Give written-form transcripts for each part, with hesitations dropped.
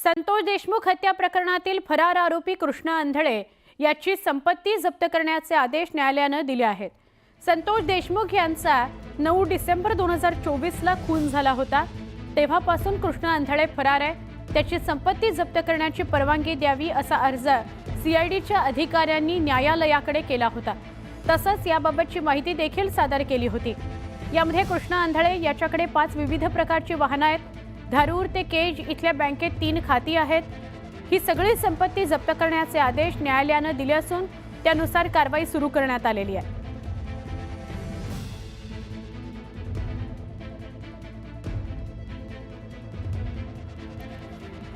संतोष देशमुख हत्या प्रकरणातील फरार आरोपी कृष्णा आंधळे याची संपत्ती जप्त करण्याचे आदेश न्यायालयाने दिले आहेत। संतोष देशमुख यांचा 9 डिसेंबर 2024 ला खून झाला होता। तेव्हापासून कृष्णा आंधळे फरार आहे। त्याची संपत्ती जप्त करण्याची परवानगी द्यावी असा अर्ज सीआयडीच्या अधिकाऱ्यांनी न्यायालयाकडे केला होता। तसंच याबाबतची माहिती देखील सादर केली होती। यामध्ये कृष्णा आंधळे याच्याकडे 5 विविध प्रकारची वाहने आहेत। धारूर ते केज इथल्या बँकेत 3 खाती आहेत। ही सगळी संपत्ती जप्त करण्याचे आदेश न्यायालयाने दिले असून त्यानुसार कारवाई सुरू करण्यात आलेली आहे।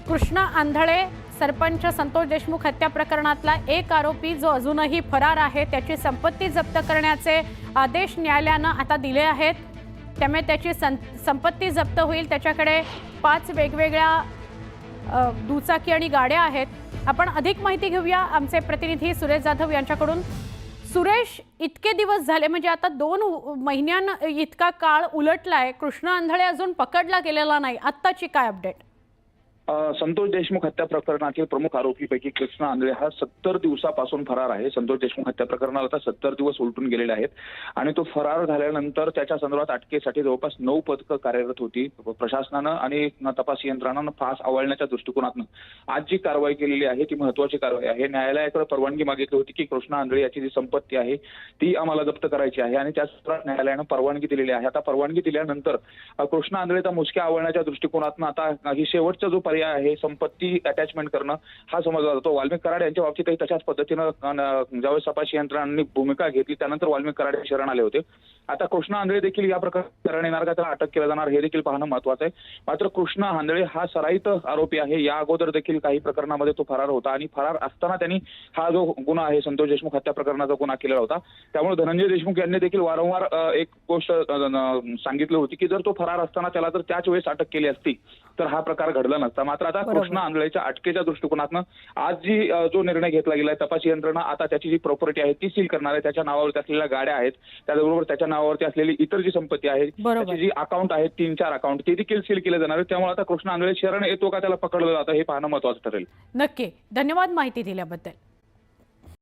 कृष्णा आंधळे सरपंच संतोष देशमुख हत्या प्रकरणातला एक आरोपी जो अजूनही फरार आहे, त्याची संपत्ती जप्त करण्याचे आदेश न्यायालयाने आता दिले आहेत। त्यामुळे त्याची संपत्ती जप्त होईल। त्याच्याकडे 5 वेगवेगळ्या दुचाकी आणि गाड्या आहेत। आपण अधिक माहिती घेऊया आमचे प्रतिनिधी सुरेश जाधव यांच्याकडून। सुरेश, इतके दिवस झाले म्हणजे आता 2 महिन्यां इतका काळ उलटलाय, कृष्णा आंधळे अजून पकडला गेलेला नाही, आत्ताची काय अपडेट? संतोष देशमुख हत्या प्रकरणातील प्रमुख आरोपीपैकी कृष्णा आंधळे हा 70 दिवसापासून फरार आहे। संतोष देशमुख हत्या प्रकरणाला आता 70 दिवस उलटून गेलेले आहेत आणि तो फरार झाल्यानंतर त्याच्या संदर्भात अटकेसाठी जवळपास 9 पथकं कार्यरत होती। प्रशासनानं आणि तपास यंत्रणानं फास आवळण्याच्या दृष्टिकोनातून आज जी कारवाई केलेली आहे ती महत्त्वाची कारवाई आहे। न्यायालयाकडे परवानगी मागितली होती की कृष्णा आंधळे याची जी संपत्ती आहे ती आम्हाला जप्त करायची आहे आणि त्याच न्यायालयानं परवानगी दिलेली आहे। आता परवानगी दिल्यानंतर कृष्णा आंधळेचा मुसक्या आवळण्याच्या दृष्टिकोनातून आता ही शेवटचा जो आहे संपत्ती अटॅचमेंट करणं हा समजला जातो। वाल्मिक कराड यांच्या बाबतीतही तशाच पद्धतीनं ज्यावेळेस तपास यंत्रणांनी भूमिका घेतली त्यानंतर वाल्मिक कराड शरण आले होते। आता कृष्णा आंधळे देखील या प्रकारे शरण येणार का, त्याला अटक केलं जाणार हे देखील पाहणं महत्त्वाचं आहे। मात्र कृष्णा आंधळे हा सराईत आरोपी आहे। या अगोदर देखील काही प्रकरणामध्ये तो फरार होता आणि फरार असताना त्यांनी हा जो गुन्हा आहे संतोष देशमुख हत्या प्रकरणाचा गुन्हा केलेला होता। त्यामुळे धनंजय देशमुख यांनी देखील वारंवार एक गोष्ट सांगितली होती की जर तो फरार असताना त्याला जर त्याच वेळेस अटक केली असती तर हा प्रकार घडला नसता। मात्र आता कृष्णा आंधळेच्या अटकेच्या दृष्टिकोनातून आज जो निर्णय घेतला गेलाय, तपास यंत्रणा आता त्याची जी प्रॉपर्टी आहे ती सील करणार आहे। त्याच्या नावावरती असलेल्या गाड्या आहेत, त्याचबरोबर त्याच्या नावावरती असलेली इतर जी संपत्ती आहे, त्याची जी अकाउंट आहेत 3-4 अकाउंट ते देखील सील केले जाणार आहेत। त्यामुळे आता कृष्णा आंधळे शरण येतो का त्याला पकडलं जातं हे पाहणं महत्त्वाचं ठरेल। नक्की, धन्यवाद माहिती दिल्याबद्दल।